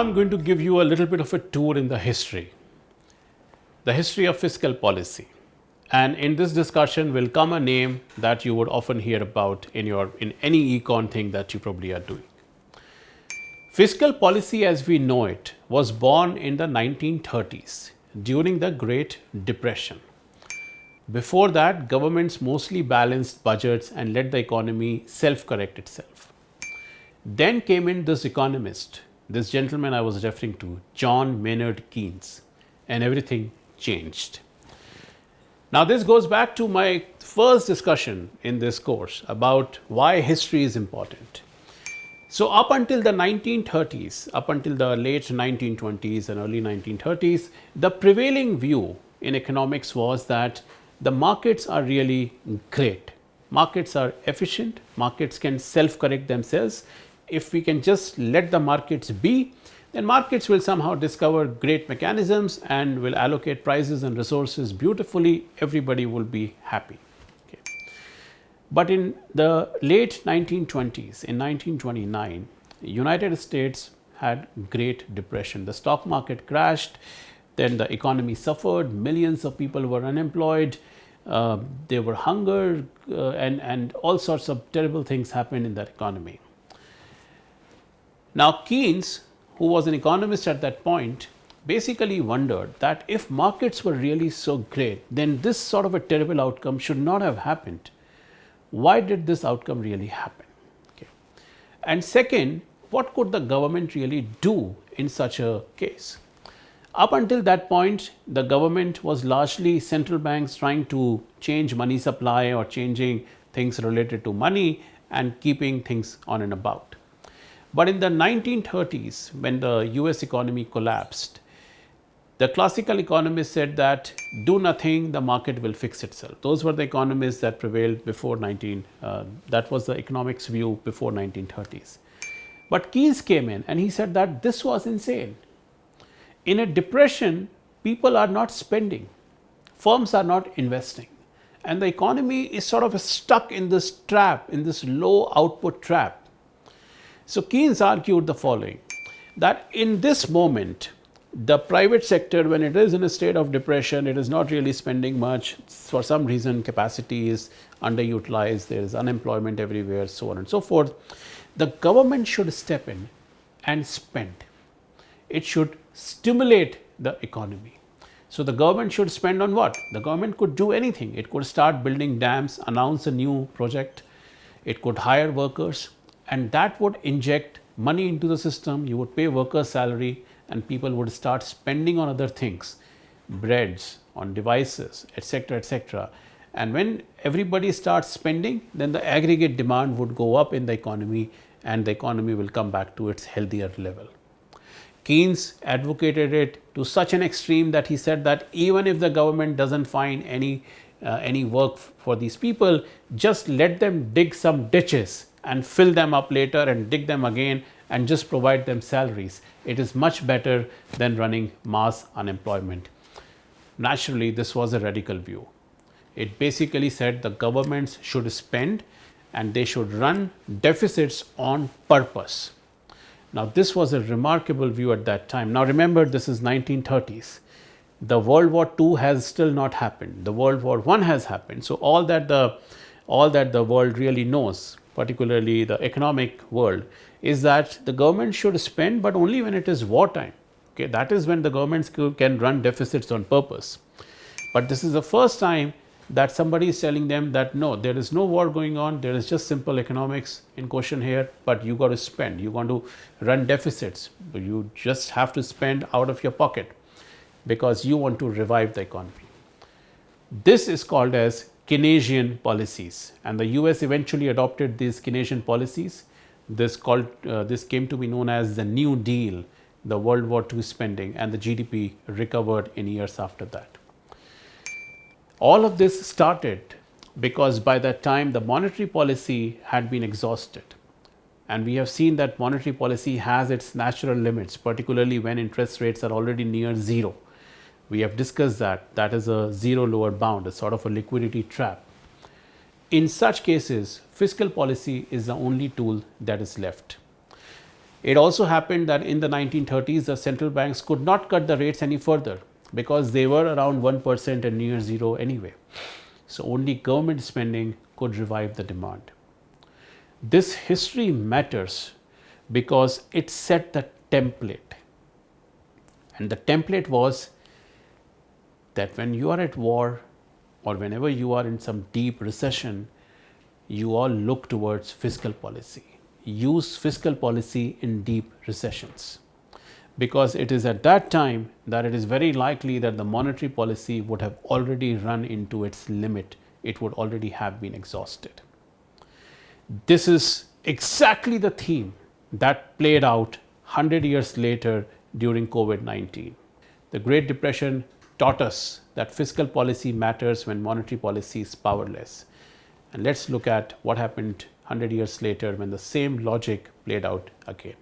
I'm going to give you a little bit of a tour in the history of fiscal policy. And in this discussion will come a name that you would often hear about in any econ thing that you probably are doing. Fiscal policy as we know it was born in the 1930s during the Great Depression. Before that, governments mostly balanced budgets and let the economy self-correct itself. Then came in this economist, this gentleman I was referring to, John Maynard Keynes, and everything changed. Now this goes back to my first discussion in this course about why history is important. So up until the 1930s, up until the late 1920s and early 1930s, the prevailing view in economics was that the markets are really great. Markets are efficient, markets can self-correct themselves. If we can just let the markets be, then markets will somehow discover great mechanisms and will allocate prices and resources beautifully. Everybody will be happy. Okay. But in the late 1920s, in 1929, United States had Great Depression. The stock market crashed, then the economy suffered, millions of people were unemployed, there were hunger and all sorts of terrible things happened in that economy. Now Keynes, who was an economist at that point, basically wondered that if markets were really so great, then this sort of a terrible outcome should not have happened. Why did this outcome really happen? Okay. And second, what could the government really do in such a case? Up until that point, the government was largely central banks trying to change money supply or changing things related to money and keeping things on and about. But in the 1930s, when the US economy collapsed, the classical economists said that do nothing, the market will fix itself. Those were the economists that prevailed before that was the economics view before 1930s. But Keynes came in and he said that this was insane. In a depression, people are not spending, firms are not investing, and the economy is sort of stuck in this trap, in this low output trap. So Keynes argued the following, that in this moment, the private sector, when it is in a state of depression, it is not really spending much. For some reason, capacity is underutilized, there is unemployment everywhere, so on and so forth. The government should step in and spend. It should stimulate the economy. So the government should spend on what? The government could do anything. It could start building dams, announce a new project, it could hire workers, and that would inject money into the system. You would pay workers' salary and people would start spending on other things, breads, on devices, etc., etc. And when everybody starts spending, then the aggregate demand would go up in the economy and the economy will come back to its healthier level. Keynes advocated it to such an extreme that he said that even if the government doesn't find any work for these people, just let them dig some ditches and fill them up later and dig them again and just provide them salaries. It is much better than running mass unemployment. Naturally, this was a radical view. It basically said the governments should spend and they should run deficits on purpose. Now this was a remarkable view at that time. Now remember, this is 1930s. The World War II has still not happened. The World War I has happened. So all that the world really knows, particularly the economic world, is that the government should spend, but only when it is wartime. Okay, that is when the governments can run deficits on purpose. But this is the first time that somebody is telling them that no, there is no war going on, there is just simple economics in question here, but you got to spend, you want to run deficits, you just have to spend out of your pocket because you want to revive the economy. This is called as Keynesian policies, and the US eventually adopted these Keynesian policies. This came to be known as the New Deal, the World War II spending, and the GDP recovered in years after that. All of this started because by that time the monetary policy had been exhausted, and we have seen that monetary policy has its natural limits, particularly when interest rates are already near zero. We have discussed that is a zero lower bound, a sort of a liquidity trap. In such cases, fiscal policy is the only tool that is left. It also happened that in the 1930s, the central banks could not cut the rates any further because they were around 1% and near zero anyway. So only government spending could revive the demand. This history matters because it set the template. And the template was that when you are at war or whenever you are in some deep recession, you all look towards fiscal policy. Use fiscal policy in deep recessions, because it is at that time that it is very likely that the monetary policy would have already run into its limit. It would already have been exhausted. This is exactly the theme that played out 100 years later during COVID-19. The Great Depression taught us that fiscal policy matters when monetary policy is powerless. And let's look at what happened 100 years later when the same logic played out again.